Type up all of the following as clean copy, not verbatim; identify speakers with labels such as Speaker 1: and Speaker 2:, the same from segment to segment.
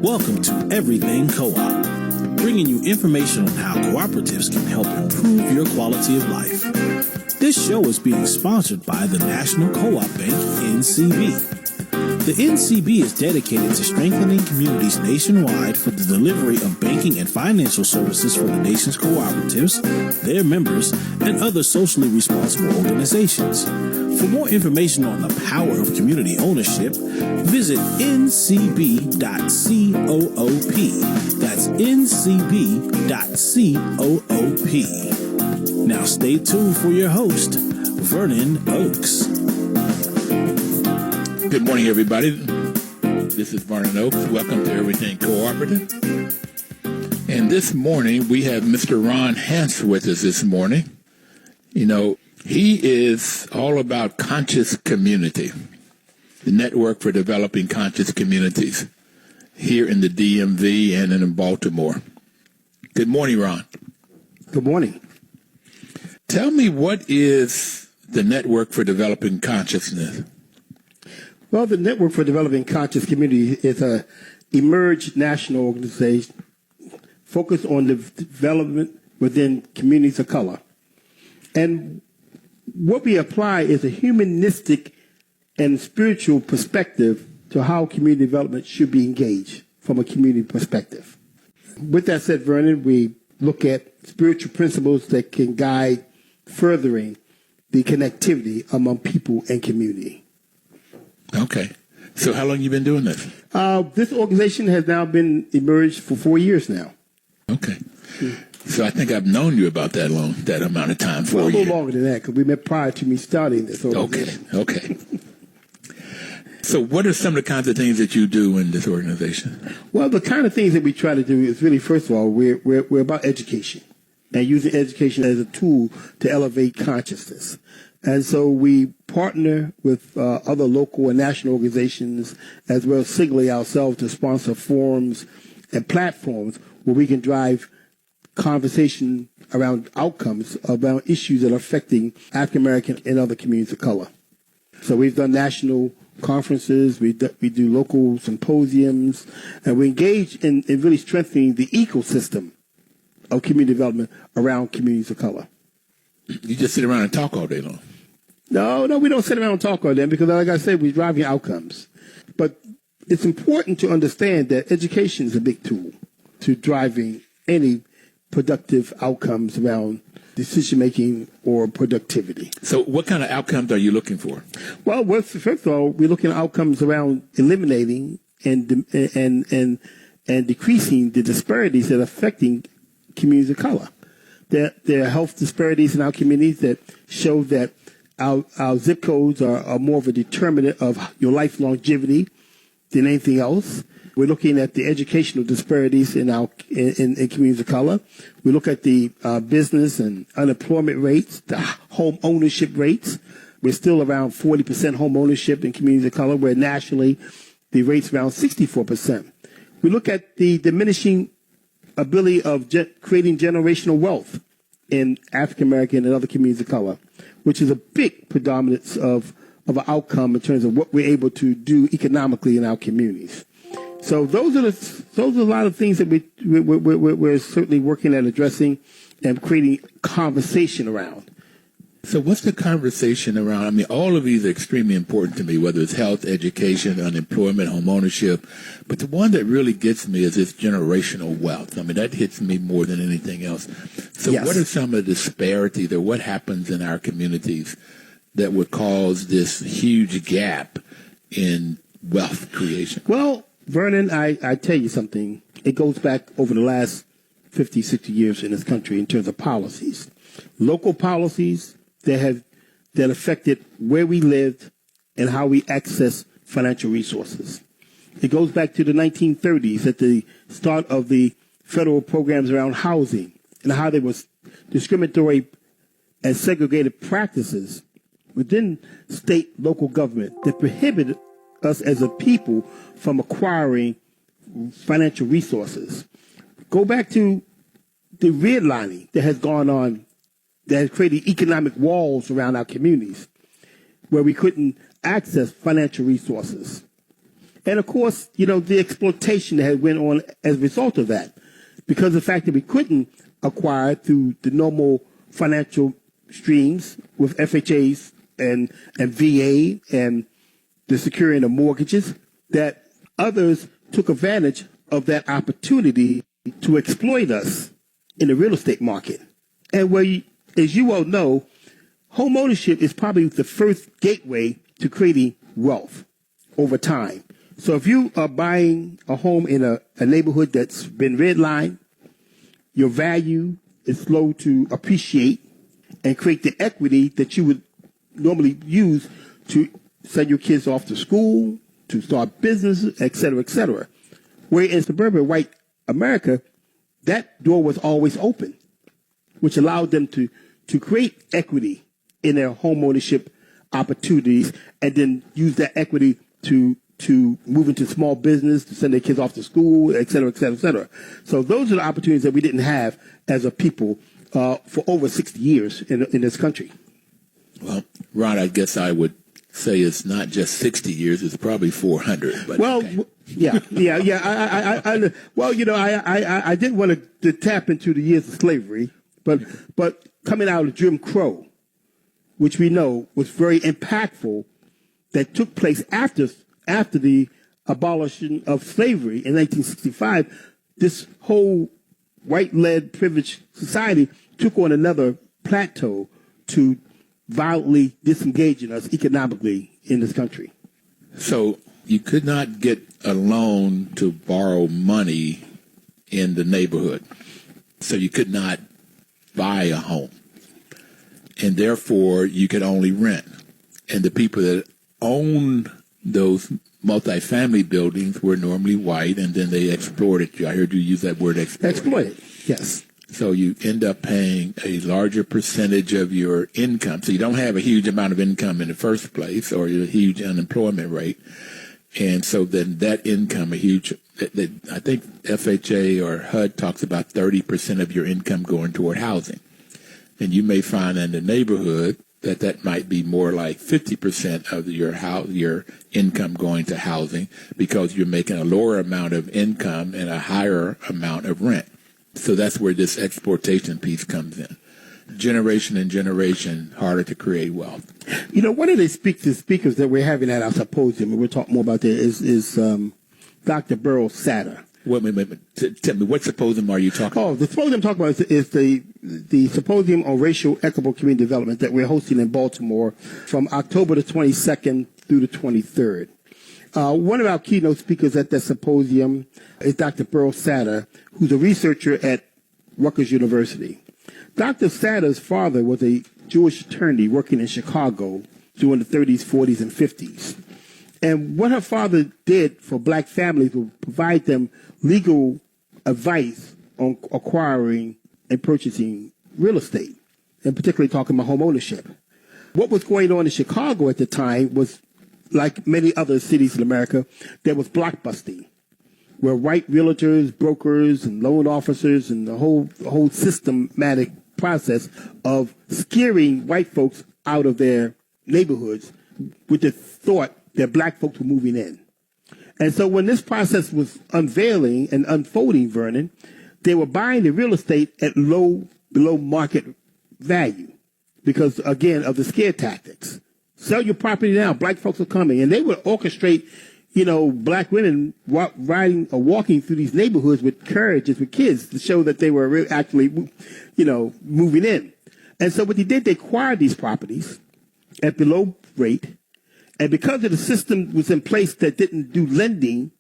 Speaker 1: Welcome to Everything Co-op, bringing you information on how cooperatives can help improve your quality of life. This show is being sponsored by the National Co-op Bank, NCB. The NCB is dedicated to strengthening communities nationwide for the delivery of banking and financial services for the nation's cooperatives, their members, and other socially responsible organizations. For more information on the power of community ownership, visit ncb.coop. That's ncb.coop. Now stay tuned for your host, Vernon Oakes.
Speaker 2: Good morning, everybody. This is Vernon Oakes. Welcome to Everything Cooperative. And this morning, we have Mr. Ron Hantz with us this morning. You know, he is all about conscious community, the network for developing conscious communities here in the DMV and in Baltimore. Good morning, Ron.
Speaker 3: Good morning.
Speaker 2: Tell me, what is the network for developing consciousness?
Speaker 3: Well, the Network for Developing Conscious Community is a emerged national organization focused on the development within communities of color. And what we apply is a humanistic and spiritual perspective to how community development should be engaged from a community perspective. With that said, Vernon, we look at spiritual principles that can guide furthering the connectivity among people and community.
Speaker 2: Okay. So how long have you been doing this?
Speaker 3: This organization has now been emerged for 4 years now.
Speaker 2: Okay. So I think I've known you about that amount of time.
Speaker 3: Well, a little longer than that, because we met prior to me starting this organization.
Speaker 2: Okay. So what are some of the kinds of things that you do in this organization?
Speaker 3: Well, the kind of things that we try to do is really, first of all, we're about education and using education as a tool to elevate consciousness. And so we partner with other local and national organizations, as well as singly ourselves, to sponsor forums and platforms where we can drive conversation around outcomes, around issues that are affecting African American and other communities of color. So we've done national conferences, we do local symposiums, and we engage in really strengthening the ecosystem of community development around communities of color.
Speaker 2: You just sit around and talk all day long?
Speaker 3: No, we don't sit around and talk all day because, like I said, we're driving outcomes. But it's important to understand that education is a big tool to driving any productive outcomes around decision-making or productivity.
Speaker 2: So what kind of outcomes are you looking for?
Speaker 3: Well, first of all, we're looking at outcomes around eliminating and decreasing the disparities that are affecting communities of color. There are health disparities in our communities that show that our zip codes are more of a determinant of your life longevity than anything else. We're looking at the educational disparities in communities of color. We look at the business and unemployment rates, the home ownership rates. We're still around 40% home ownership in communities of color, where nationally the rate's around 64%. We look at the diminishing ability of creating generational wealth in African American and other communities of color, which is a big predominance of an outcome in terms of what we're able to do economically in our communities. So those are a lot of things that we're certainly working at addressing and creating conversation around.
Speaker 2: So what's the conversation around? I mean, all of these are extremely important to me, whether it's health, education, unemployment, home ownership. But the one that really gets me is this generational wealth. I mean, that hits me more than anything else. So
Speaker 3: Yes.
Speaker 2: What are some of the disparities, or what happens in our communities that would cause this huge gap in wealth creation?
Speaker 3: Well, Vernon, I tell you something. It goes back over the last 50, 60 years in this country in terms of policies. Local policies that affected where we lived and how we access financial resources. It goes back to the 1930s at the start of the federal programs around housing and how there was discriminatory and segregated practices within state, local government that prohibited us as a people from acquiring financial resources. Go back to the redlining that has gone on, that has created economic walls around our communities where we couldn't access financial resources. And of course, the exploitation that had went on as a result of that, because of the fact that we couldn't acquire through the normal financial streams with FHAs and VA and the securing of mortgages, that others took advantage of that opportunity to exploit us in the real estate market. And as you all know, home ownership is probably the first gateway to creating wealth over time. So if you are buying a home in a neighborhood that's been redlined, your value is slow to appreciate and create the equity that you would normally use to send your kids off to school, to start businesses, et cetera, et cetera. Where in suburban white America, that door was always open, which allowed them to create equity in their home ownership opportunities and then use that equity to move into small business, to send their kids off to school, et cetera, et cetera, et cetera. So those are the opportunities that we didn't have as a people for over 60 years in this country.
Speaker 2: Well, Ron, I guess I would say it's not just 60 years; it's probably 400. But
Speaker 3: well,
Speaker 2: okay.
Speaker 3: yeah. I didn't want to tap into the years of slavery, but coming out of Jim Crow, which we know was very impactful, that took place after the abolition of slavery in 1965, this whole white-led privileged society took on another plateau to violently disengaging us economically in this country.
Speaker 2: So you could not get a loan to borrow money in the neighborhood. So you could not buy a home. And therefore, you could only rent. And the people that owned those multifamily buildings were normally white, and then they exploited you. I heard you use that word, exploited.
Speaker 3: Exploited, yes.
Speaker 2: So you end up paying a larger percentage of your income. So you don't have a huge amount of income in the first place, or a huge unemployment rate. And so then that income, I think FHA or HUD talks about 30% of your income going toward housing. And you may find in the neighborhood that might be more like 50% of your income going to housing, because you're making a lower amount of income and a higher amount of rent. So that's where this exportation piece comes in. Generation and generation, harder to create wealth.
Speaker 3: One of the speakers that we're having at our symposium, and we'll talk more about that, is Dr. Burl Satter.
Speaker 2: Wait. Tell me, what symposium are you talking about?
Speaker 3: Oh, the symposium I'm talking about is the Symposium on Racial Equitable Community Development that we're hosting in Baltimore from October the 22nd through the 23rd. One of our keynote speakers at that symposium is Dr. Burl Satter, who's a researcher at Rutgers University. Dr. Satter's father was a Jewish attorney working in Chicago during the 30s, 40s, and 50s. And what her father did for black families was provide them legal advice on acquiring and purchasing real estate, and particularly talking about home ownership. What was going on in Chicago at the time was, like many other cities in America, there was blockbusting, where white realtors, brokers, and loan officers, and the whole systematic process of scaring white folks out of their neighborhoods with the thought that black folks were moving in. And so when this process was unveiling and unfolding, Vernon, they were buying the real estate at below market value because, again, of the scare tactics. Sell your property now. Black folks are coming. And they would orchestrate, black women riding or walking through these neighborhoods with carriages with kids to show that they were actually, moving in. And so what they did, they acquired these properties at below rate. And because of the system was in place that didn't do lending,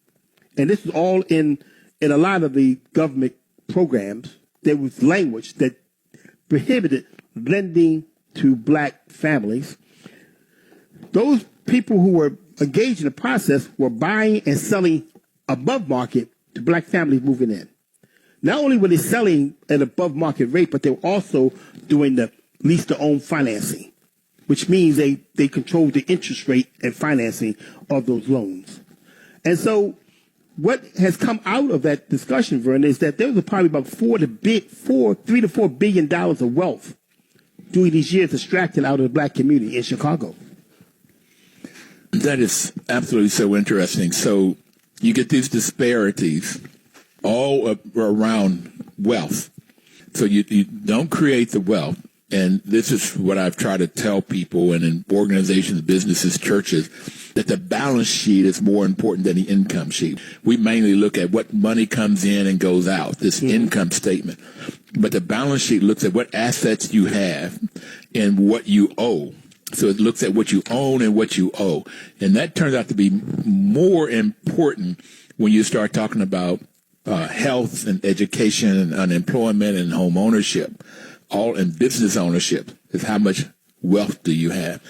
Speaker 3: and this was all in a lot of the government programs, there was language that prohibited lending to black families. Those people who were engaged in the process were buying and selling above market to black families moving in. Not only were they selling at above market rate, but they were also doing the lease to own financing, which means they controlled the interest rate and financing of those loans. And so what has come out of that discussion, Vernon, is that there was probably about $3 to $4 billion of wealth during these years extracted out of the black community in Chicago.
Speaker 2: That is absolutely so interesting. So you get these disparities all around wealth. So you don't create the wealth. And this is what I've tried to tell people and in organizations, businesses, churches, that the balance sheet is more important than the income sheet. We mainly look at what money comes in and goes out, this income statement. But the balance sheet looks at what assets you have and what you owe. So it looks at what you own and what you owe. And that turns out to be more important when you start talking about health and education and unemployment and home ownership. All in business ownership is how much wealth do you have.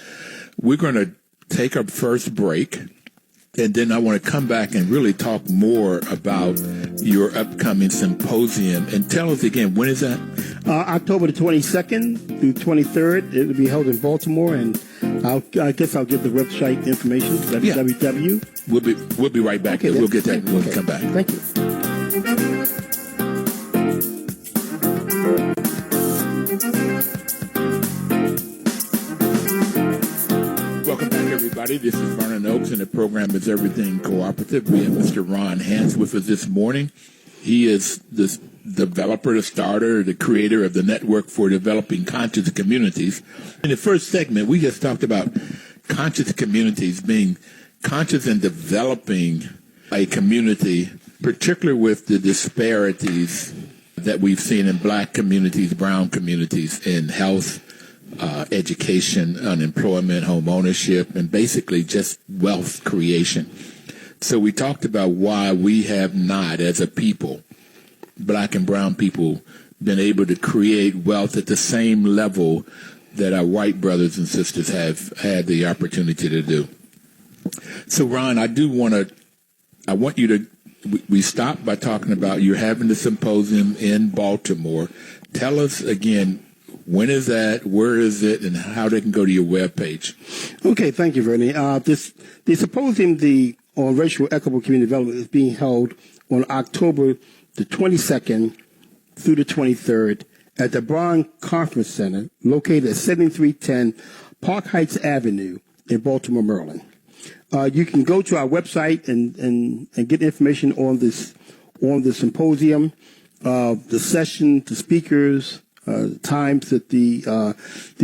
Speaker 2: We're going to take our first break, and then I want to come back and really talk more about your upcoming symposium. And tell us again, when is that?
Speaker 3: October the 22nd through 23rd. It will be held in Baltimore, and I guess I'll give the website information, www.
Speaker 2: We'll be right back.
Speaker 3: Okay,
Speaker 2: we'll get that when we come back.
Speaker 3: Thank you.
Speaker 2: Welcome back, everybody. This is Vernon Oaks, and the program is Everything Cooperative. We have Mr. Ron Hantz with us this morning. He is the developer, the starter, the creator of the Network for Developing Conscious Communities. In the first segment, we just talked about conscious communities, being conscious and developing a community, particularly with the disparities that we've seen in black communities, brown communities, in health, education, unemployment, home ownership, and basically just wealth creation. So we talked about why we have not, as a people, black and brown people, been able to create wealth at the same level that our white brothers and sisters have had the opportunity to do. So, Ron, I want you to, we stopped by talking about you're having the symposium in Baltimore. Tell us again, when is that, where is it, and how they can go to your webpage.
Speaker 3: Okay, thank you, Vernon. The symposium on racial equitable community development is being held on October the 22nd through the 23rd at the Vernon Conference Center, located at 7310 Park Heights Avenue in Baltimore, Maryland. You can go to our website and get information on the symposium, the session, the speakers, times that the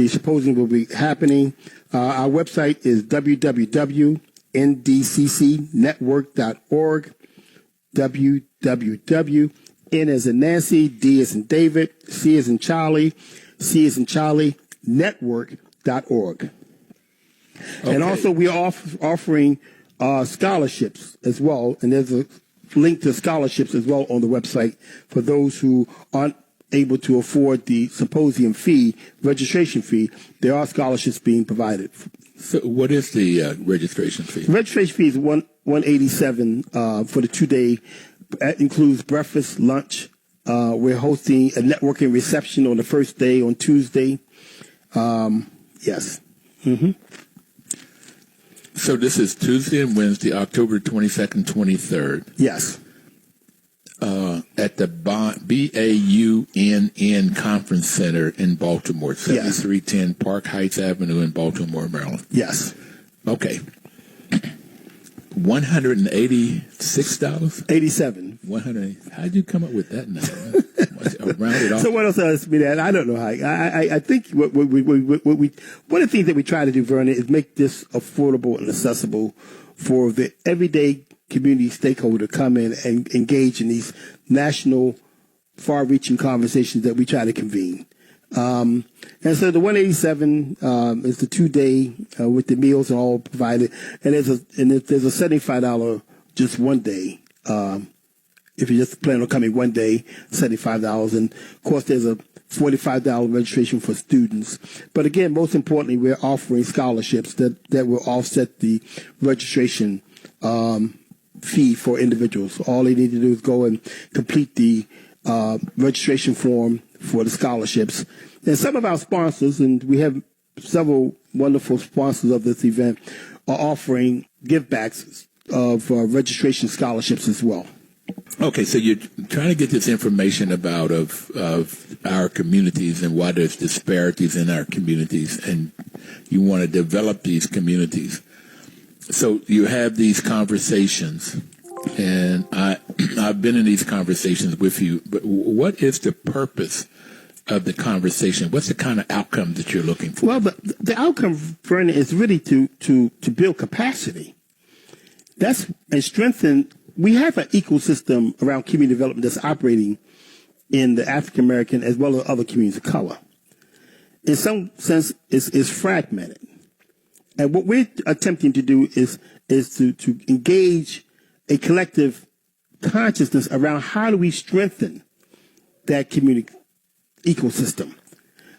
Speaker 3: symposium will be happening. Our website is www.ndccnetwork.org, www, N as in Nancy, D as in David, C as in Charlie, network.org. Okay. And also we are offering scholarships as well, and there's a link to scholarships as well on the website for those who aren't able to afford the symposium fee, registration fee. There are scholarships being provided.
Speaker 2: So what is the registration fee?
Speaker 3: The registration fee is $187 for the 2-day. That includes breakfast, lunch. We're hosting a networking reception on the first day on Tuesday. Yes. Mm-hmm.
Speaker 2: So this is Tuesday and Wednesday, October 22nd, 23rd.
Speaker 3: Yes.
Speaker 2: At the BAUNN Conference Center in Baltimore, 7310 Park Heights Avenue in Baltimore, Maryland.
Speaker 3: Yes.
Speaker 2: Okay. $186?
Speaker 3: 87.
Speaker 2: 100. How'd you come up with that number? Round it off.
Speaker 3: So what else has to be that? I don't know how. I think what we one of the things that we try to do, Vernon, is make this affordable and accessible for the everyday community stakeholder to come in and engage in these national, far-reaching conversations that we try to convene. And so the 187 is the 2-day with the meals and all provided, and there's a $75 just one day. If you just plan on coming one day, $75, and of course there's a $45 registration for students. But again, most importantly, we're offering scholarships that will offset the registration fee for individuals. All they need to do is go and complete the registration form for the scholarships. And some of our sponsors, and we have several wonderful sponsors of this event, are offering give-backs of registration scholarships as well.
Speaker 2: Okay, so you're trying to get this information about of our communities and why there's disparities in our communities, and you want to develop these communities. So you have these conversations, and I've been in these conversations with you, but what is the purpose of the conversation? What's the kind of outcome that you're looking for?
Speaker 3: Well, the outcome, Vernon, is really to build capacity. And strengthen. We have an ecosystem around community development that's operating in the African American as well as other communities of color. In some sense, is fragmented. And what we're attempting to do is to engage a collective consciousness around how do we strengthen that community ecosystem?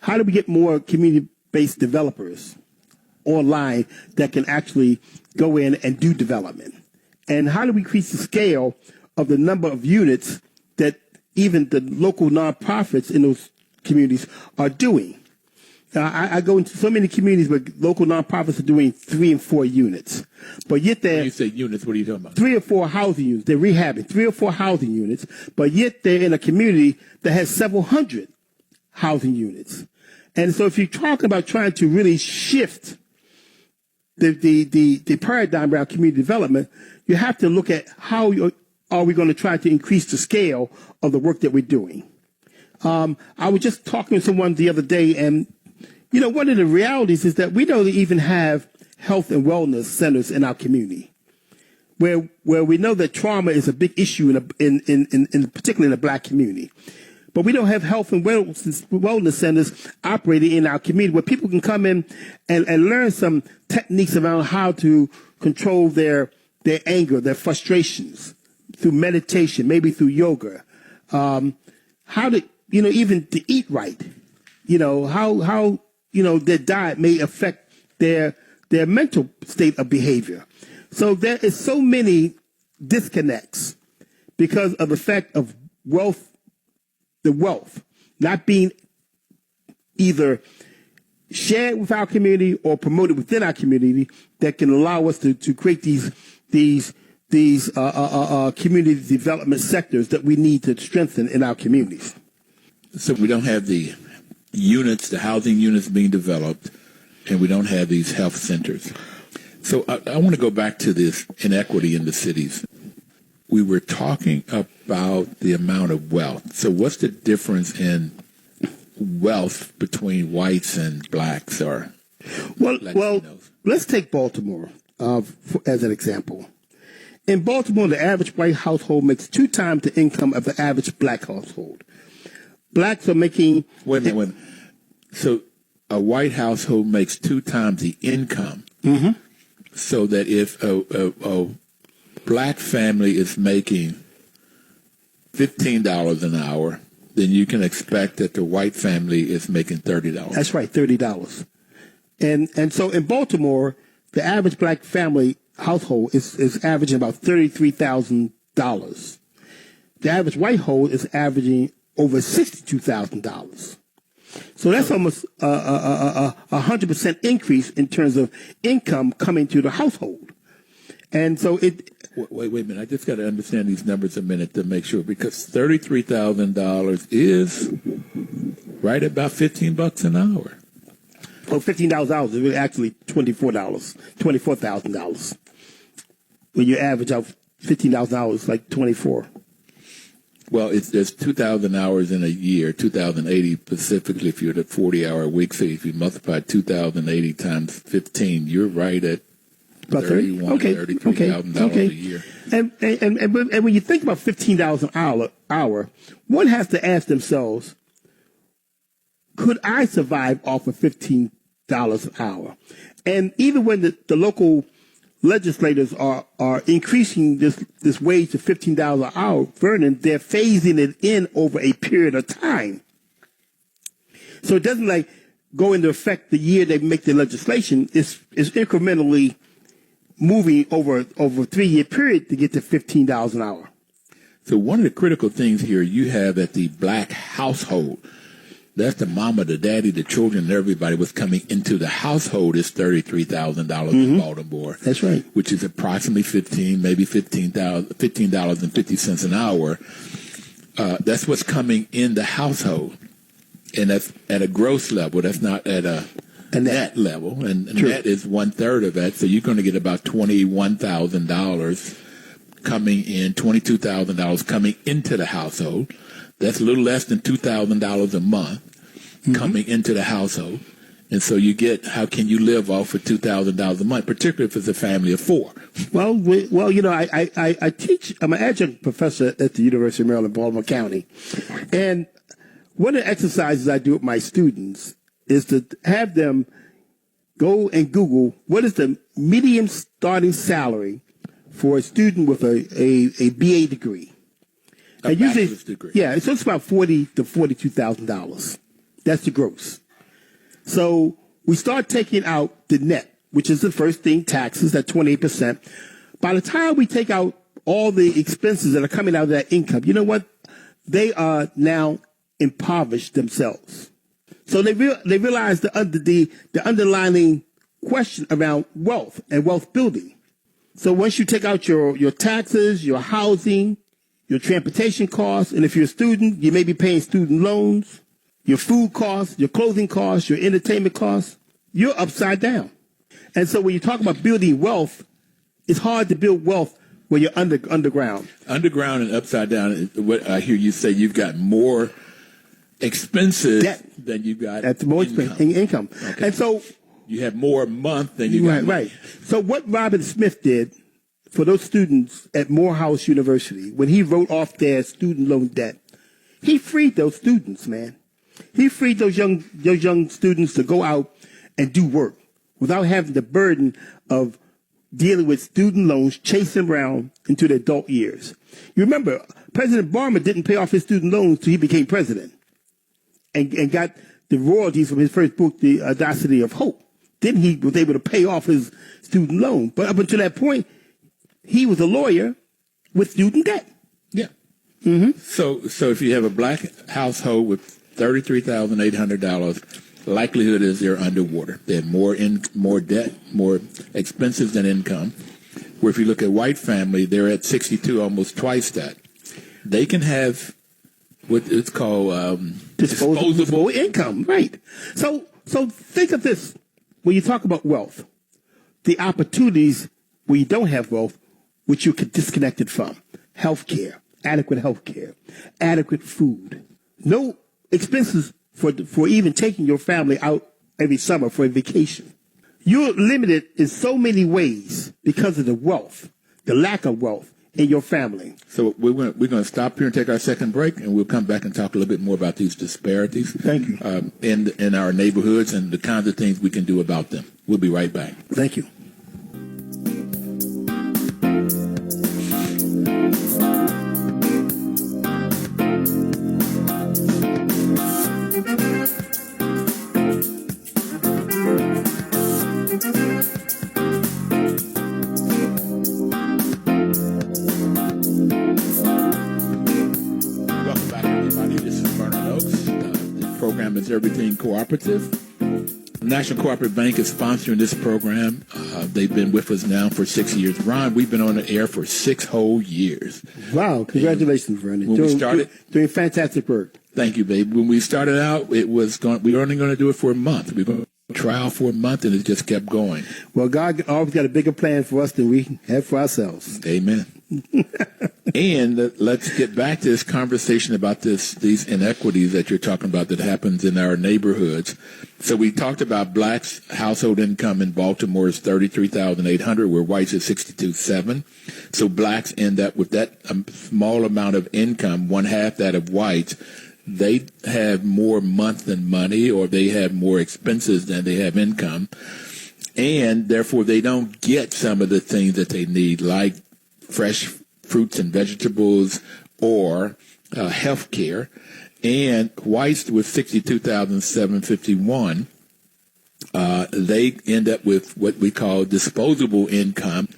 Speaker 3: How do we get more community-based developers online that can actually go in and do development? And how do we increase the scale of the number of units that even the local nonprofits in those communities are doing? I go into so many communities where local nonprofits are doing 3 and 4 units. But yet they're...
Speaker 2: When you say units, what are you talking about?
Speaker 3: 3 or 4 housing units. They're rehabbing 3 or 4 housing units, but yet they're in a community that has several hundred housing units. And so if you're talking about trying to really shift the paradigm around community development, you have to look at how are we going to try to increase the scale of the work that we're doing. I was just talking to someone the other day, and one of the realities is that we don't even have health and wellness centers in our community, where we know that trauma is a big issue in particularly in the Black community. But we don't have health and wellness centers operating in our community where people can come in and learn some techniques around how to control their anger, their frustrations through meditation, maybe through yoga, how to, even to eat right, how their diet may affect their mental state of behavior. So there is so many disconnects because of the fact of the wealth not being either shared with our community or promoted within our community that can allow us to create these community development sectors that we need to strengthen in our communities.
Speaker 2: So we don't have the units, the housing units being developed, and we don't have these health centers. So I want to go back to this inequity in the cities. We were talking about the amount of wealth. So what's the difference in wealth between whites and blacks or Latinos?
Speaker 3: Well, let's take Baltimore as an example. In Baltimore, the average white household makes 2 times the income of the average black household. Blacks are making...
Speaker 2: Wait a minute. So a white household makes 2 times the income.
Speaker 3: Mm-hmm.
Speaker 2: So that if a black family is making $15 an hour, then you can expect that the white family is making $30.
Speaker 3: That's right, $30. And so in Baltimore, the average black family household is averaging about $33,000. The average white household is averaging over $62,000. So that's almost a 100% increase in terms of income coming to the household. And so it...
Speaker 2: Wait a minute. I just got to understand these numbers a minute to make sure, because $33,000 is right about $15 an hour.
Speaker 3: Well, $15 is actually $24,000. When you average out $15,000, it's like 24.
Speaker 2: Well, there's 2,000 hours in a year, 2,080 specifically if you're at a 40-hour week. So if you multiply 2,080 times 15, you're right at about $33,000 a year.
Speaker 3: And when you think about $15 an hour, one has to ask themselves, could I survive off of $15 an hour? And even when the local legislators are increasing this wage to $15 an hour, Vernon, they're phasing it in over a period of time. So it doesn't go into effect the year they make the legislation. It's incrementally moving over a 3-year period to get to $15 an hour.
Speaker 2: So one of the critical things here you have at the black household, that's the mama, the daddy, the children, and everybody was coming into the household is $33,000 in Baltimore.
Speaker 3: That's right.
Speaker 2: Which is approximately $15.50 an hour. That's what's coming in the household. And that's at a gross level. That's not at a net level, and
Speaker 3: True.
Speaker 2: net is 1/3 of that. So you're going to get about $21,000 coming in, $22,000 coming into the household. That's a little less than $2,000 a month coming into the household. And so you get, how can you live off of $2,000 a month, particularly if it's a family of four?
Speaker 3: Well, I teach. I'm an adjunct professor at the University of Maryland, Baltimore County, and one of the exercises I do with my students is to have them go and Google what is the median starting salary for a student with a BA degree.
Speaker 2: A bachelor's degree.
Speaker 3: Yeah, so it's about $40,000 to $42,000. That's the gross. So we start taking out the net, which is the first thing, taxes at 28%. By the time we take out all the expenses that are coming out of that income, you know what? They are now impoverished themselves. So they realize the underlying question around wealth and wealth building. So once you take out your taxes, your housing, your transportation costs, and if you're a student, you may be paying student loans, your food costs, your clothing costs, your entertainment costs, you're upside down. And so when you talk about building wealth, it's hard to build wealth when you're underground.
Speaker 2: Underground and upside down, what I hear you say, you've got more expenses
Speaker 3: Debt
Speaker 2: than you got
Speaker 3: That's more income.
Speaker 2: Okay.
Speaker 3: And so
Speaker 2: you have more a month than you got money.
Speaker 3: Right. So what Robert Smith did for those students at Morehouse University, when he wrote off their student loan debt, he freed those students, man. He freed those young students to go out and do work without having the burden of dealing with student loans, chasing around into their adult years. You remember, President Obama didn't pay off his student loans until he became president and got the royalties from his first book, The Audacity of Hope. Then he was able to pay off his student loan. But up until that point, he was a lawyer with student debt.
Speaker 2: Yeah.
Speaker 3: Mm-hmm.
Speaker 2: So if you have a black household with $33,800, likelihood is they're underwater. They have more debt, more expenses than income. Where if you look at white family, they're at 62, almost twice that. They can have what it's called disposable
Speaker 3: income, right? So think of this: when you talk about wealth, the opportunities where you don't have wealth, which you're disconnected from: healthcare, adequate food, no expenses for even taking your family out every summer for a vacation. You're limited in so many ways because of the wealth, the lack of wealth in your family.
Speaker 2: So we're going to stop here and take our second break, and we'll come back and talk a little bit more about these disparities.
Speaker 3: Thank you.
Speaker 2: In our neighborhoods and the kinds of things we can do about them. We'll be right back.
Speaker 3: Thank you.
Speaker 2: Welcome back, everybody. This is Vernon Oaks. The program is Everything Cooperative. The National Cooperative Bank is sponsoring this program. They've been with us now for 6 years. Ron, we've been on the air for 6 whole years.
Speaker 3: Wow. Congratulations, Vernon.
Speaker 2: When we started,
Speaker 3: doing fantastic work.
Speaker 2: Thank you, babe. When we started out, we were only going to do it for a month. We were going to trial for a month, and it just kept going.
Speaker 3: Well, God always got a bigger plan for us than we have for ourselves.
Speaker 2: Amen. And let's get back to this conversation about these inequities that you're talking about that happens in our neighborhoods. So we talked about blacks' household income in Baltimore is $33,800, where whites is $62,700. So blacks end up with that small amount of income, one half that of whites. They have more monthly money, or they have more expenses than they have income, and therefore they don't get some of the things that they need, like fresh fruits and vegetables or health care. And whites with $62,751, they end up with what we call disposable income,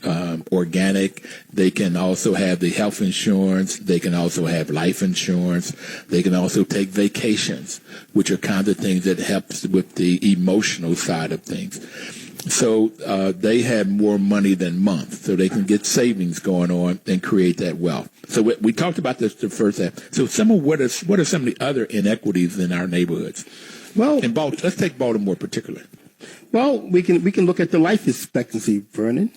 Speaker 2: organic. They can also have the health insurance. They can also have life insurance. They can also take vacations, which are kinds of things that helps with the emotional side of things. So they have more money than month, so they can get savings going on and create that wealth. So we talked about this the first half. So what are some of the other inequities in our neighborhoods?
Speaker 3: Well,
Speaker 2: let's take Baltimore particularly.
Speaker 3: Well, we can look at the life expectancy, Vernon.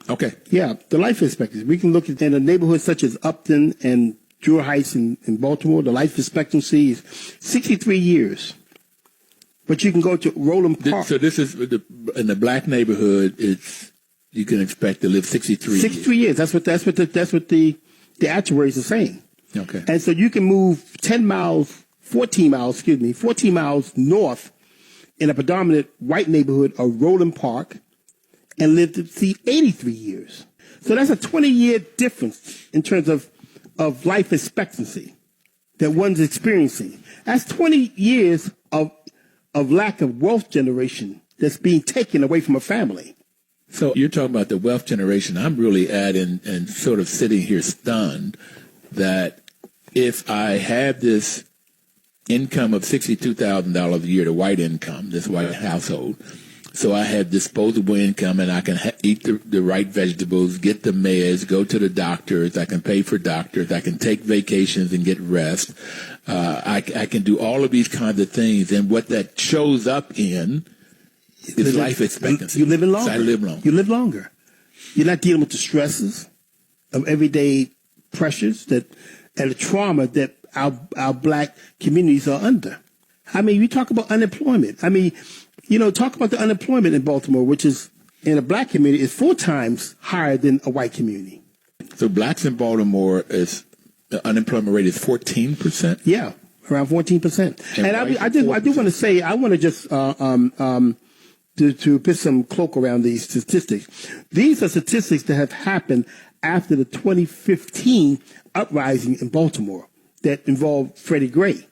Speaker 2: Okay.
Speaker 3: Yeah, the life expectancy. We can look at in a neighborhood such as Upton and Druid Heights in Baltimore. The life expectancy is 63 years. But you can go to Roland Park.
Speaker 2: So this is in the black neighborhood. You can expect to live 63 years.
Speaker 3: 63 years. That's what the actuaries are saying.
Speaker 2: Okay.
Speaker 3: And so you can move 14 miles north in a predominant white neighborhood of Roland Park and live to see 83 years. So that's a 20-year difference in terms of life expectancy that one's experiencing. That's 20 years of lack of wealth generation that's being taken away from a family.
Speaker 2: So you're talking about the wealth generation. I'm really and sort of sitting here stunned that if I have this income of $62,000 a year, the white income, this white household, so I have disposable income and I can eat the right vegetables, get the meds, go to the doctors, I can pay for doctors, I can take vacations and get rest. I can do all of these kinds of things. And what that shows up in is life expectancy.
Speaker 3: You're living longer.
Speaker 2: So I live longer.
Speaker 3: You live longer. You're not dealing with the stresses of everyday pressures and the trauma that our black communities are under. I mean, we talk about unemployment. I mean, talk about the unemployment in Baltimore, which is in a black community is 4 times higher than a white community.
Speaker 2: So blacks in Baltimore the unemployment rate is 14%?
Speaker 3: Yeah, around 14%. And I do want to say, I want to just to put some cloak around these statistics. These are statistics that have happened after the 2015 uprising in Baltimore that involved Freddie Gray.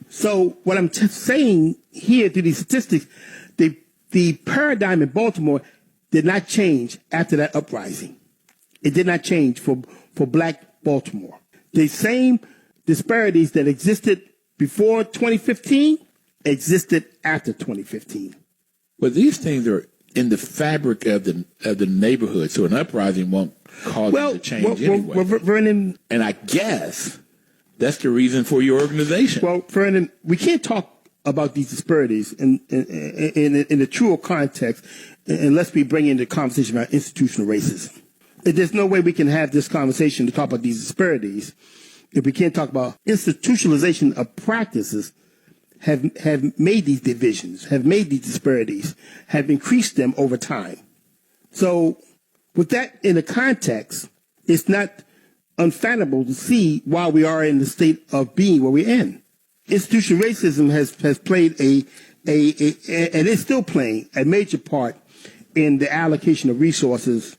Speaker 3: So what I'm saying here through these statistics, the paradigm in Baltimore did not change after that uprising. It did not change for black Baltimore. The same disparities that existed before 2015 existed after 2015.
Speaker 2: Well, these things are in the fabric of the neighborhood, so an uprising won't cause them to change anyway.
Speaker 3: Well, Vernon,
Speaker 2: and I guess that's the reason for your organization.
Speaker 3: Well, Vernon, we can't talk about these disparities in the truer context unless we bring in the conversation about institutional racism. There's no way we can have this conversation to talk about these disparities if we can't talk about institutionalization of practices have made these divisions, have made these disparities, have increased them over time. So with that in the context, it's not unfathomable to see why we are in the state of being where we're in. Institutional racism has played and is still playing a major part in the allocation of resources,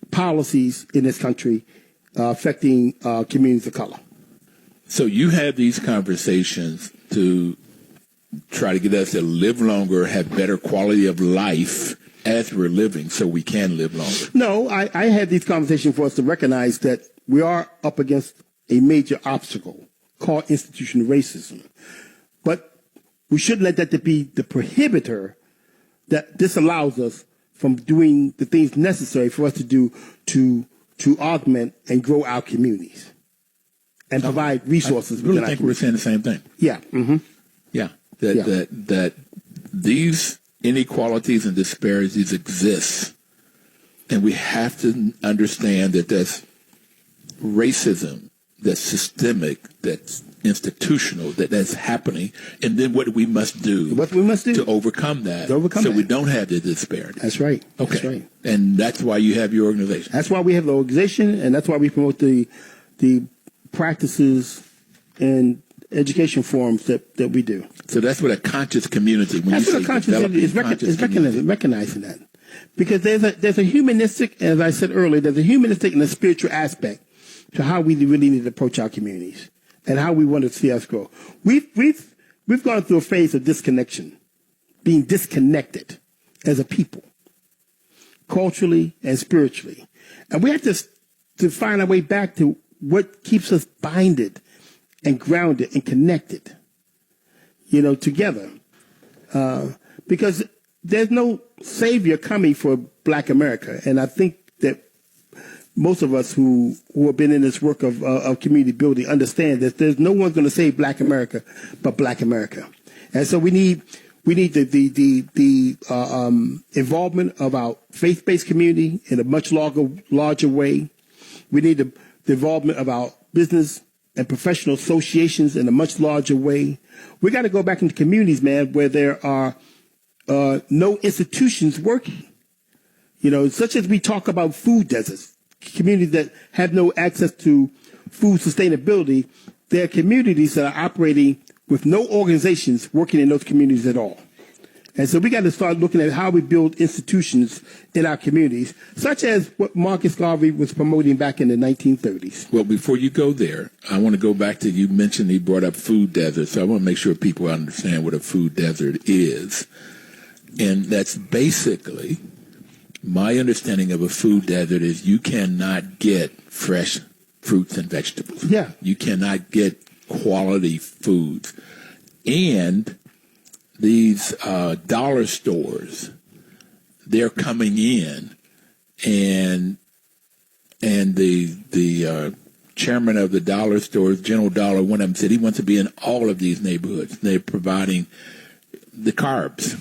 Speaker 3: policies in this country affecting communities of color.
Speaker 2: So you have these conversations to try to get us to live longer, have better quality of life as we're living so we can live longer.
Speaker 3: No, I had these conversations for us to recognize that we are up against a major obstacle called institutional racism. But we shouldn't let that be the prohibitor that disallows us from doing the things necessary for us to do to augment and grow our communities and provide resources.
Speaker 2: I really think we're saying the same thing.
Speaker 3: Yeah. Mm-hmm.
Speaker 2: Yeah. That these inequalities and disparities exist, and we have to understand that that's racism, that's systemic, that's institutional, that's happening, and then what we must do to overcome that, so we don't have the disparity.
Speaker 3: That's right.
Speaker 2: Okay.
Speaker 3: That's right.
Speaker 2: And that's why you have your organization.
Speaker 3: That's why we have the organization, and that's why we promote the practices and education forums that we do.
Speaker 2: So that's what a conscious community. When
Speaker 3: that's
Speaker 2: you
Speaker 3: what a conscious community is recognizing that, because there's a humanistic, as I said earlier, there's a humanistic and a spiritual aspect to how we really need to approach our communities and how we want to see us grow. We've gone through a phase of disconnection, being disconnected as a people, culturally and spiritually, and we have to find our way back to what keeps us binded and grounded and connected, together. Because there's no savior coming for Black America. And I think that most of us who have been in this work of community building understand that there's no one going to save Black America but Black America. And so we need We need the involvement of our faith-based community in a much larger way. We need the involvement of our business and professional associations in a much larger way. We got to go back into communities, man, where there are no institutions working. Such as we talk about food deserts, communities that have no access to food sustainability. There are communities that are operating with no organizations working in those communities at all. And so we got to start looking at how we build institutions in our communities, such as what Marcus Garvey was promoting back in the 1930s.
Speaker 2: Well, before you go there, I want to go back to, you mentioned he brought up food deserts, so I want to make sure people understand what a food desert is. And that's basically, my understanding of a food desert is you cannot get fresh fruits and vegetables.
Speaker 3: Yeah.
Speaker 2: You cannot get quality foods. And these dollar stores, they're coming in, and the chairman of the dollar stores, General Dollar, one of them said he wants to be in all of these neighborhoods. They're providing the carbs,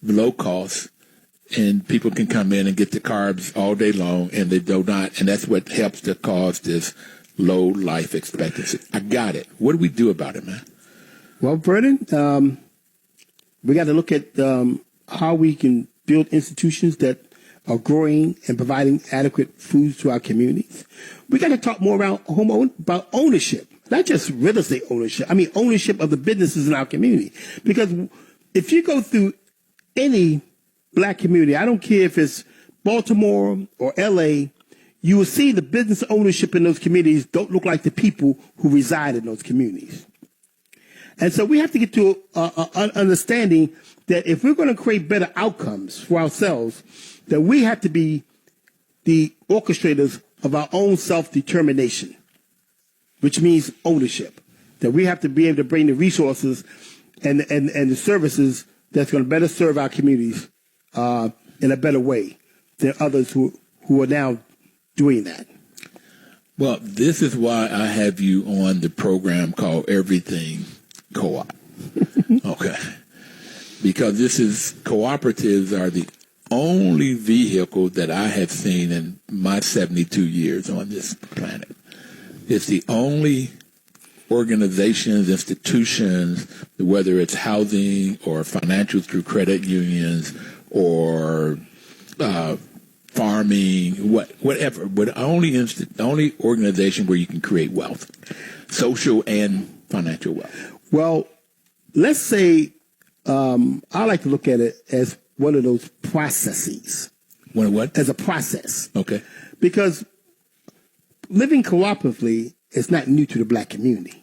Speaker 2: low cost, and people can come in and get the carbs all day long, and they do not, and that's what helps to cause this low life expectancy. I got it. What do we do about it, man?
Speaker 3: Well, Vernon, we got to look at how we can build institutions that are growing and providing adequate foods to our communities. We got to talk more about ownership, not just real estate ownership. I mean, ownership of the businesses in our community. Because if you go through any black community, I don't care if it's Baltimore or L.A., you will see the business ownership in those communities don't look like the people who reside in those communities. And so we have to get to an understanding that if we're going to create better outcomes for ourselves, that we have to be the orchestrators of our own self-determination, which means ownership. That we have to be able to bring the resources and the services that's going to better serve our communities in a better way than others who are now doing that.
Speaker 2: Well, this is why I have you on the program called Everything Co-op. Okay. Because cooperatives are the only vehicle that I have seen in my 72 years on this planet. It's the only organizations, institutions, whether it's housing or financial through credit unions or farming, whatever, but the only organization where you can create wealth, social and financial wealth.
Speaker 3: Well, let's say I like to look at it as one of those processes.
Speaker 2: One of what?
Speaker 3: As a process.
Speaker 2: Okay.
Speaker 3: Because living cooperatively is not new to the black community.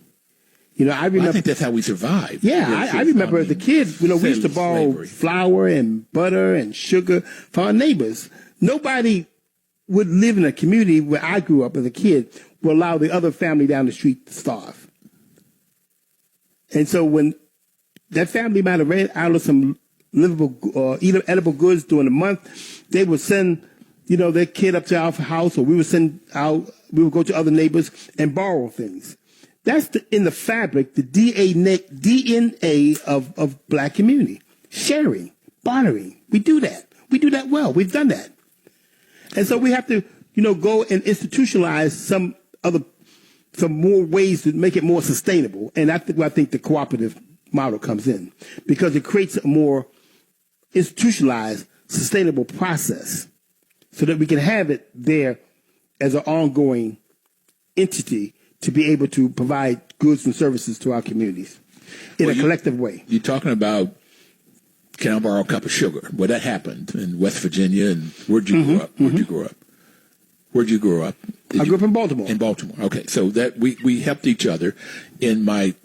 Speaker 3: I remember.
Speaker 2: Well, I think that's how we survived.
Speaker 3: Yeah, I remember as a kid, we used to borrow flour and butter and sugar from our neighbors. Nobody would live in a community where I grew up as a kid would allow the other family down the street to starve. And so when that family might have ran out of some edible goods during the month, they would send, their kid up to our house, or we would go to other neighbors and borrow things. That's in the fabric, the DNA of black community. Sharing, bartering. We do that. We do that well. We've done that. And so we have to, go and institutionalize some more ways to make it more sustainable. And that's where I think the cooperative model comes in, because it creates a more institutionalized, sustainable process so that we can have it there as an ongoing entity to be able to provide goods and services to our communities in a collective way.
Speaker 2: You're talking about, can I borrow a cup of sugar? Well, that happened in West Virginia. And where'd you grow up? Where'd you grow up? Where'd you grow up?
Speaker 3: I grew up in Baltimore.
Speaker 2: In Baltimore. Okay. So that we helped each other. And my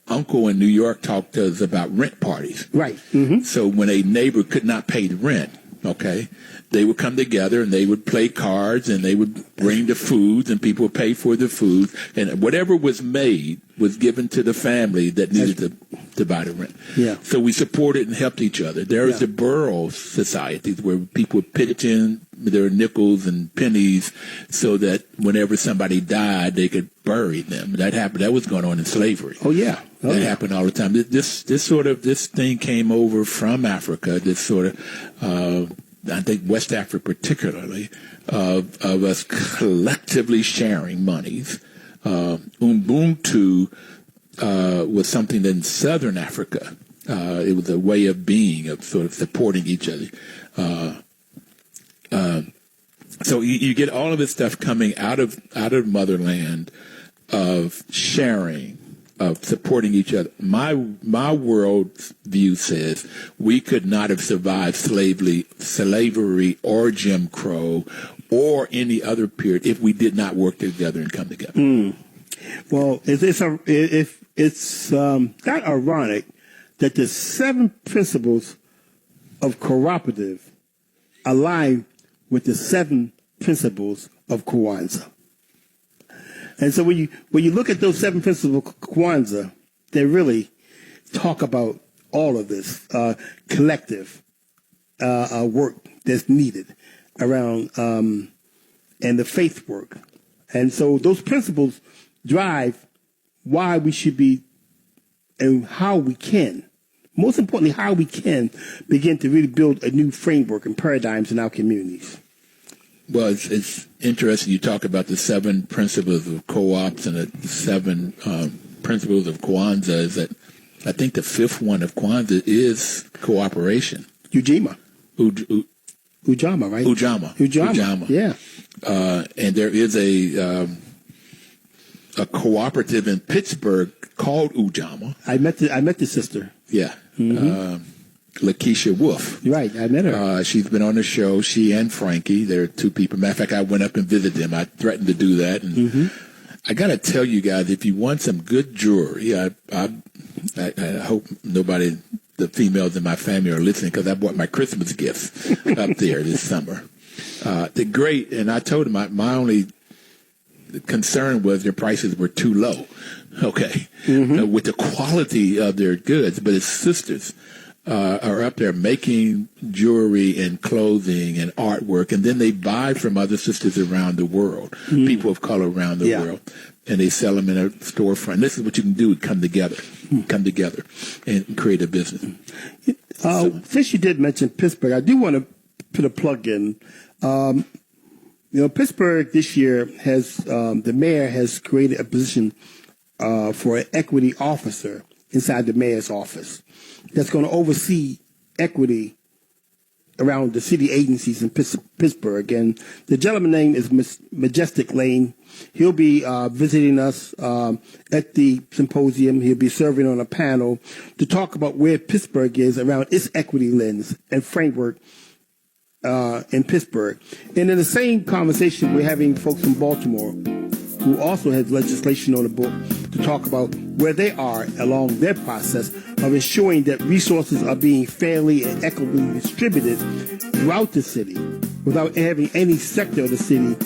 Speaker 2: uncle in New York talked to us about rent parties.
Speaker 3: Right. Mm-hmm.
Speaker 2: So when a neighbor could not pay the rent, okay, they would come together and they would play cards and they would bring the food and people would pay for the food. And whatever was made was given to the family that needed to buy the rent.
Speaker 3: Yeah.
Speaker 2: So we supported and helped each other. There was the borough societies where people would pitch in their nickels and pennies so that whenever somebody died, they could bury them. That happened. That was going on in slavery.
Speaker 3: Oh, yeah.
Speaker 2: That happened all the time. This thing came over from Africa, this sort of, I think West Africa particularly, of us collectively sharing monies. Ubuntu was something in Southern Africa. It was a way of being, of sort of supporting each other. So you get all of this stuff coming out of motherland, of sharing, of supporting each other. My world view says we could not have survived slavery or Jim Crow or any other period if we did not work together and come together.
Speaker 3: Well, it's not ironic that the 7 principles of cooperative align with the 7 principles of Kwanzaa. And so when you look at those 7 principles of Kwanzaa, they really talk about all of this collective work that's needed around and the faith work. And so those principles drive why we should be and how we can, most importantly, how we can begin to really build a new framework and paradigms in our communities.
Speaker 2: Well, it's interesting you talk about the 7 principles of co-ops and the 7 principles of Kwanzaa. Is that I think the 5th one of Kwanzaa is cooperation.
Speaker 3: Ujima, right?
Speaker 2: Ujama.
Speaker 3: Yeah.
Speaker 2: And there is a cooperative in Pittsburgh called Ujama.
Speaker 3: I met the sister.
Speaker 2: Yeah. Lakeisha Wolf.
Speaker 3: Right, I met her.
Speaker 2: She's been on the show. She and Frankie, they're 2 people. Matter of fact, I went up and visited them. I threatened to do that. And I got to tell you guys, if you want some good jewelry, I hope nobody, the females in my family are listening because I bought my Christmas gifts up there this summer. They're great. And I told them my only concern was their prices were too low. Okay. With the quality of their goods, but it's sisters. Are up there making jewelry and clothing and artwork, and then they buy from other sisters around the world, people of color around the world, and they sell them in a storefront. This is what you can do: come together and create a business.
Speaker 3: Since you did mention Pittsburgh, I do want to put a plug in. Pittsburgh this year has the mayor has created a position for an equity officer inside the mayor's office that's going to oversee equity around the city agencies in Pittsburgh. And the gentleman's name is Majestic Lane. He'll be visiting us at the symposium. He'll be serving on a panel to talk about where Pittsburgh is around its equity lens and framework in Pittsburgh. And in the same conversation, we're having folks from Baltimore who also has legislation on the book to talk about where they are along their process of ensuring that resources are being fairly and equitably distributed throughout the city without having any sector of the city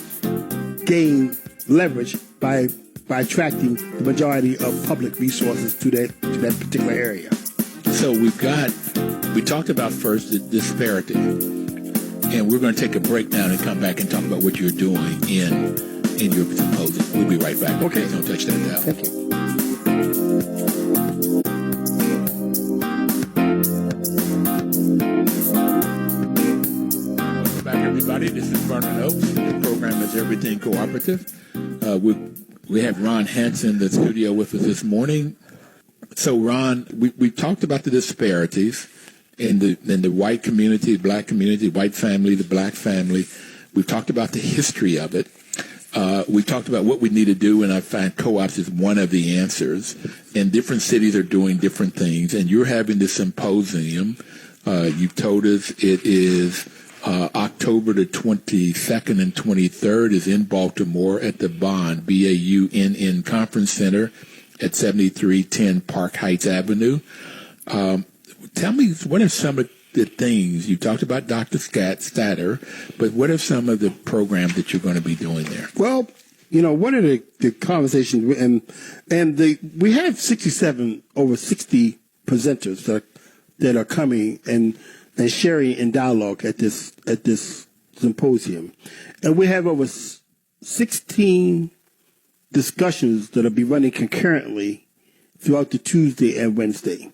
Speaker 3: gain leverage by attracting the majority of public resources to that particular area.
Speaker 2: So we talked about first the disparity, and we're going to take a break now and come back and talk about what you're doing in your symposium. We'll be right back.
Speaker 3: Okay.
Speaker 2: Don't touch that dial.
Speaker 3: Thank you.
Speaker 2: Welcome back, everybody. This is Vernon Oaks. The program is Everything Cooperative. We have Ron Hantz in the studio with us this morning. So, Ron, we talked about the disparities in the white community, black community, white family, the black family. We've talked about the history of it. We talked about what we need to do, and I find co-ops is one of the answers. And different cities are doing different things. And you're having this symposium. You've told us it is October the 22nd and 23rd is in Baltimore at the Bond, BAUNN Conference Center at 7310 Park Heights Avenue. Tell me, what are some of the things you talked about, Dr. Statter, but what are some of the programs that you're going to be doing there?
Speaker 3: Well, one of the conversations, and we have over 60 presenters that are coming and sharing in dialogue at this symposium. And we have over 16 discussions that will be running concurrently throughout the Tuesday and Wednesday.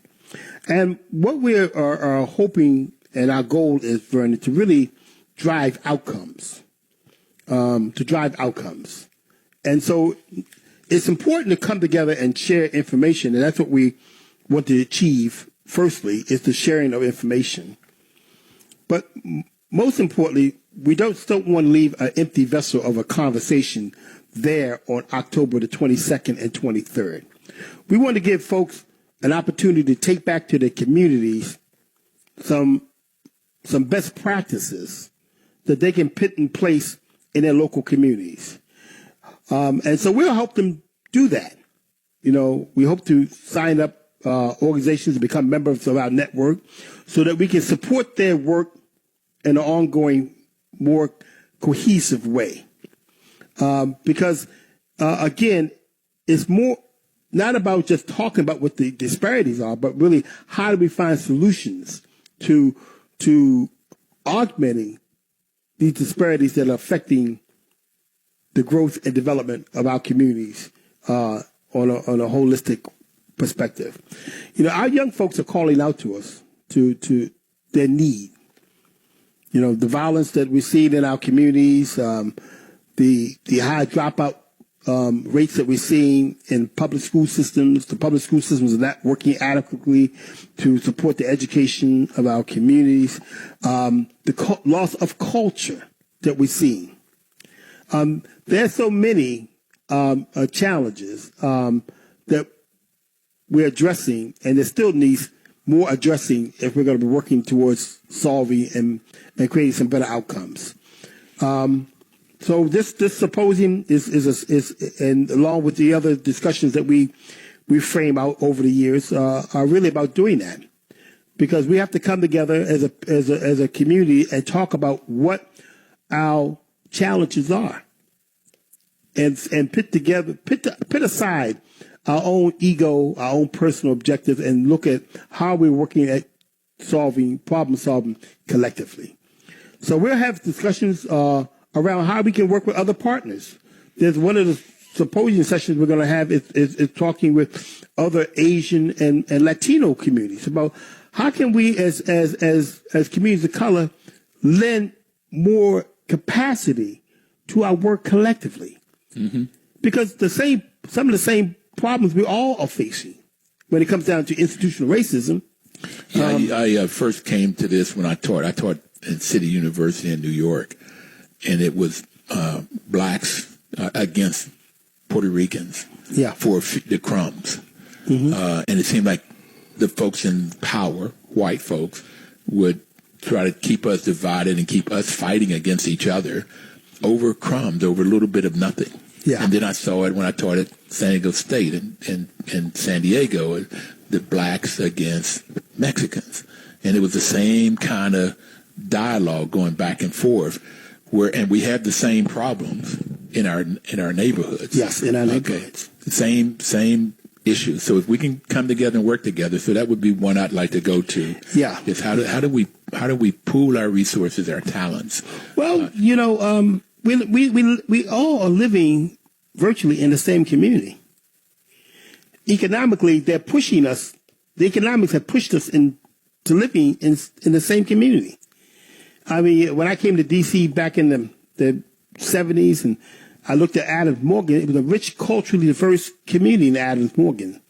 Speaker 3: And what we are hoping, and our goal is, Vernon, to really drive outcomes. And so it's important to come together and share information, and that's what we want to achieve. Firstly, is the sharing of information. But most importantly, we don't want to leave an empty vessel of a conversation there on October the 22nd and 23rd. We want to give folks an opportunity to take back to their communities some best practices that they can put in place in their local communities. And so we'll help them do that. You know, we hope to sign up organizations to become members of our network so that we can support their work in an ongoing, more cohesive way. Because, again, it's more not about just talking about what the disparities are, but really how do we find solutions to augmenting these disparities that are affecting the growth and development of our communities on a holistic perspective. You know, our young folks are calling out to us to their need. You know, the violence that we're seeing in our communities, the high dropout rates that we're seeing in public school systems. The public school systems are not working adequately to support the education of our communities. The loss of culture that we're seeing. There's so many challenges that we're addressing, and there still needs more addressing if we're going to be working towards solving and creating some better outcomes. So this symposium is and along with the other discussions that we frame out over the years are really about doing that, because we have to come together as a community and talk about what our challenges are, and put aside our own ego, our own personal objectives, and look at how we're working at problem solving collectively. So we'll have discussions around how we can work with other partners. There's one of the symposium sessions we're going to have is talking with other Asian and Latino communities about how can we as communities of color lend more capacity to our work collectively. Mm-hmm. Because some of the same problems we all are facing when it comes down to institutional racism.
Speaker 2: I first came to this when I taught at City University in New York, and it was blacks against Puerto Ricans for the crumbs. Mm-hmm. And it seemed like the folks in power, white folks, would try to keep us divided and keep us fighting against each other over crumbs, over a little bit of nothing. Yeah. And then I saw it when I taught at San Diego State in San Diego, the blacks against Mexicans. And it was the same kind of dialogue going back and forth, and we have the same problems in our neighborhoods.
Speaker 3: Yes, in our neighborhoods.
Speaker 2: Same issues. So if we can come together and work together, so that would be one I'd like to go to.
Speaker 3: Yeah.
Speaker 2: Is how do we pool our resources, our talents?
Speaker 3: Well, we all are living virtually in the same community. Economically, they're pushing us. The economics have pushed us into living in the same community. I mean, when I came to D.C. back in the 70s, and I looked at Adams Morgan, it was a rich, culturally diverse community in Adams Morgan.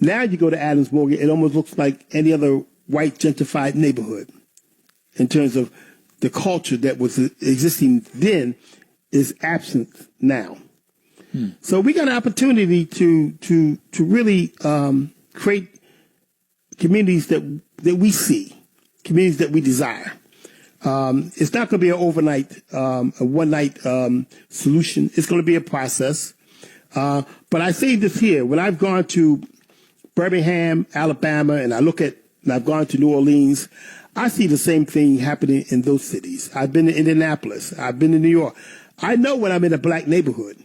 Speaker 3: Now you go to Adams Morgan, it almost looks like any other white gentrified neighborhood in terms of the culture that was existing then is absent now. So we got an opportunity to really create communities that we see, communities that we desire. It's not going to be an overnight, a one-night solution. It's going to be a process. But I say this here: when I've gone to Birmingham, Alabama, and I've gone to New Orleans, I see the same thing happening in those cities. I've been to Indianapolis. I've been to New York. I know when I'm in a black neighborhood,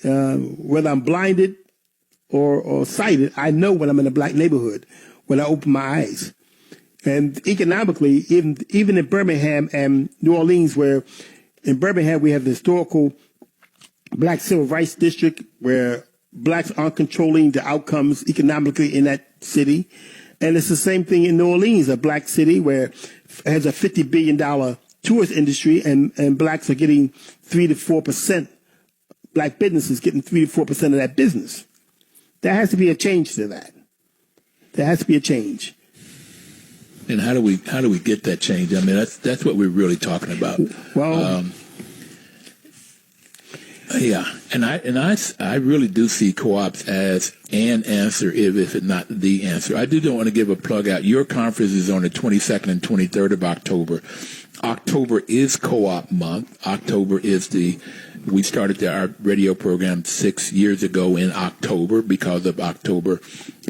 Speaker 3: whether I'm blinded or sighted, I know when I'm in a black neighborhood when I open my eyes. And economically, even in Birmingham and New Orleans, where in Birmingham we have the historical black civil rights district where blacks aren't controlling the outcomes economically in that city. And it's the same thing in New Orleans, a black city where it has a $50 billion tourist industry and blacks are getting 3 to 4%, black businesses getting 3 to 4% of that business. There has to be a change to that. There has to be a change.
Speaker 2: And how do we get that change? I mean, that's what we're really talking about.
Speaker 3: Well,
Speaker 2: yeah, and I really do see co-ops as an answer, if it's not the answer. I do want to give a plug out. Your conference is on the 22nd and 23rd of October. October is co-op month. October is we started our radio program 6 years ago in October because of October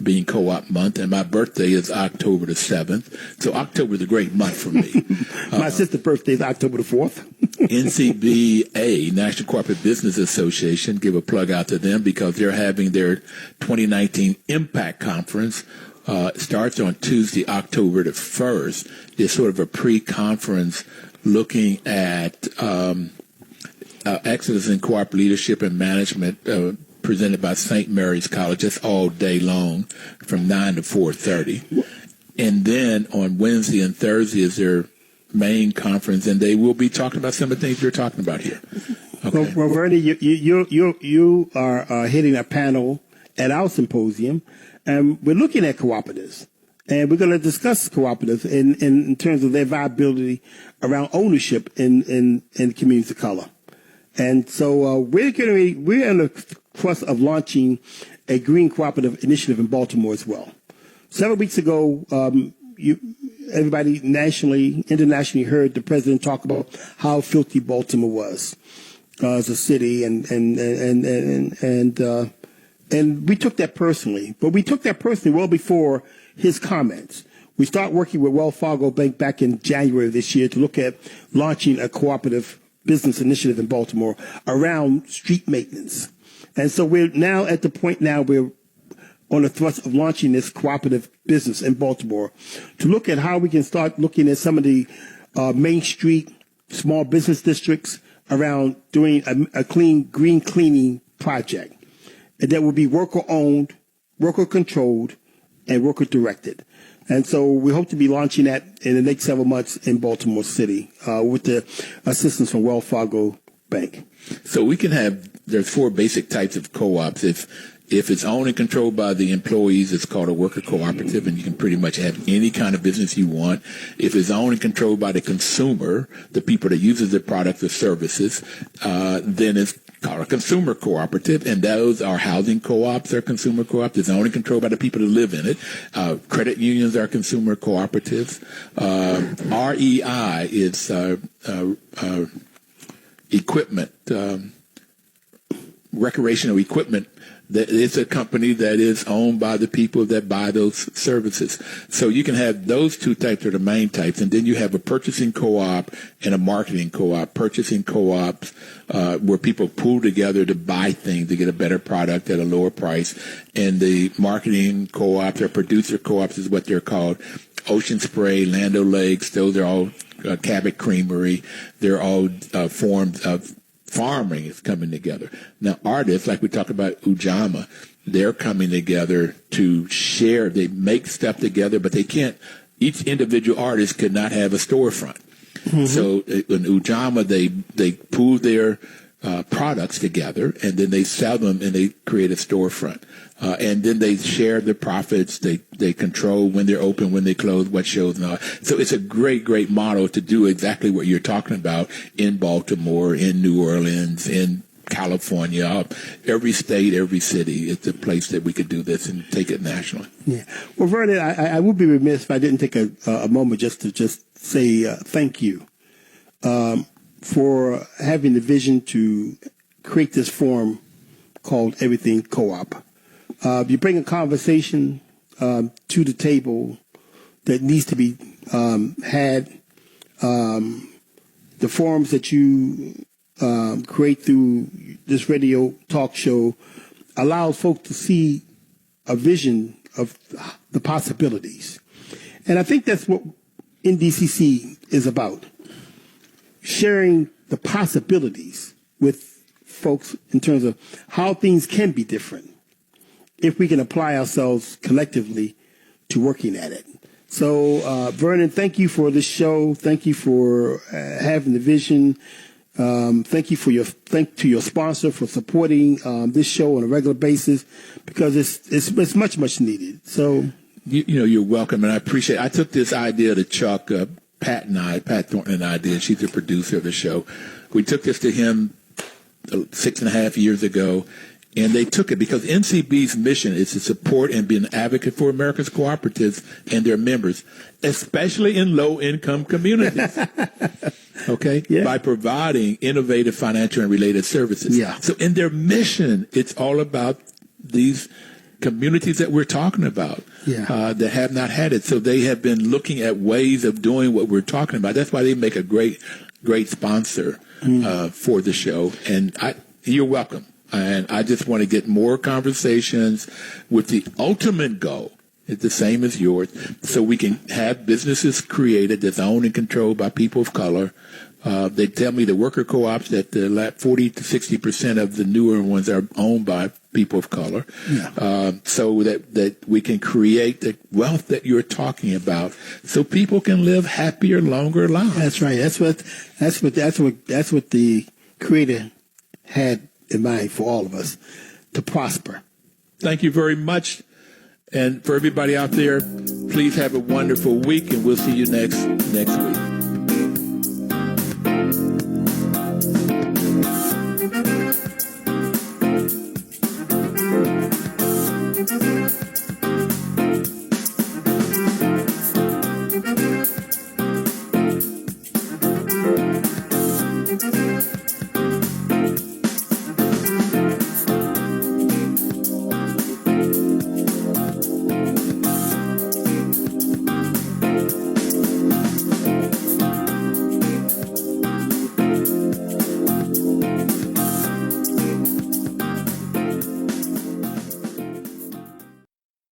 Speaker 2: being co-op month, and my birthday is October the 7th. So October is a great month for me.
Speaker 3: My sister's birthday is October the 4th.
Speaker 2: NCBA, National Cooperative Business Association, give a plug out to them because they're having their 2019 Impact Conference. Starts on Tuesday, October the 1st. It's sort of a pre-conference looking at excellence in cooperative leadership and management presented by St. Mary's College. That's all day long from 9 to 4:30. And then on Wednesday and Thursday is their main conference, and they will be talking about some of the things you're talking about here. Okay.
Speaker 3: Well, Vernon, you are hitting a panel at our symposium, and we're looking at cooperatives. And we're going to discuss cooperatives in terms of their viability around ownership in communities of color. And so we're in the process of launching a green cooperative initiative in Baltimore as well. Several weeks ago, everybody nationally, internationally heard the president talk about how filthy Baltimore was as a city, and we took that personally. But we took that personally well before his comments. We started working with Wells Fargo Bank back in January of this year to look at launching a cooperative business initiative in Baltimore around street maintenance. And so we're now at the point we're on the thrust of launching this cooperative business in Baltimore to look at how we can start looking at some of the Main Street small business districts around doing a green cleaning project that will be worker-owned, worker-controlled, and worker-directed. And so we hope to be launching that in the next several months in Baltimore City with the assistance from Wells Fargo Bank.
Speaker 2: So we can there's 4 basic types of co-ops. If it's owned and controlled by the employees, it's called a worker cooperative, and you can pretty much have any kind of business you want. If it's owned and controlled by the consumer, the people that uses the product or services, then it's called a consumer cooperative, and those are housing co-ops or consumer co-ops. It's owned and controlled by the people that live in it. Credit unions are consumer cooperatives. REI is equipment, recreational equipment. It's a company that is owned by the people that buy those services. So you can have those 2 types are the main types. And then you have a purchasing co-op and a marketing co-op. Purchasing co-ops where people pool together to buy things to get a better product at a lower price. And the marketing co-ops or producer co-ops is what they're called. Ocean Spray, Land O'Lakes, those are all Cabot Creamery. They're all forms of farming is coming together. Now, artists, like we talked about Ujamaa, they're coming together to share. They make stuff together, but they can't. Each individual artist could not have a storefront. Mm-hmm. So in Ujamaa, they pool their products together, and then they sell them, and they create a storefront. And then they share the profits. They control when they're open, when they close, what shows and all. So it's a great, great model to do exactly what you're talking about in Baltimore, in New Orleans, in California, every state, every city. It's a place that we could do this and take it nationally.
Speaker 3: Yeah. Well, Vernon, I would be remiss if I didn't take a moment just to say thank you for having the vision to create this forum called Everything Co-op. You bring a conversation to the table that needs to be had. The forums that you create through this radio talk show allows folks to see a vision of the possibilities. And I think that's what NDCC is about, sharing the possibilities with folks in terms of how things can be different if we can apply ourselves collectively to working at it. So, Vernon, thank you for this show. Thank you for having the vision. Thank you to your sponsor for supporting this show on a regular basis, because it's much, much needed. So,
Speaker 2: you're welcome, and I appreciate it. I took this idea to Chuck, Pat Thornton and I did. She's the producer of the show. We took this to him 6.5 years ago, and they took it because NCB's mission is to support and be an advocate for America's cooperatives and their members, especially in low-income communities. Okay? Yeah. By providing innovative financial and related services.
Speaker 3: Yeah.
Speaker 2: So in their mission, it's all about these communities that we're talking about that have not had it. So they have been looking at ways of doing what we're talking about. That's why they make a great sponsor for the show. And you're welcome. And I just want to get more conversations with the ultimate goal. It's the same as yours, so we can have businesses created that's owned and controlled by people of color. They tell me the worker co-ops that 40 to 60% of the newer ones are owned by people of color. Yeah. So that we can create the wealth that you're talking about, so people can live happier, longer lives.
Speaker 3: That's right. That's what the Creator had in mind for all of us, to prosper.
Speaker 2: Thank you very much. And for everybody out there, please have a wonderful week, and we'll see you next week.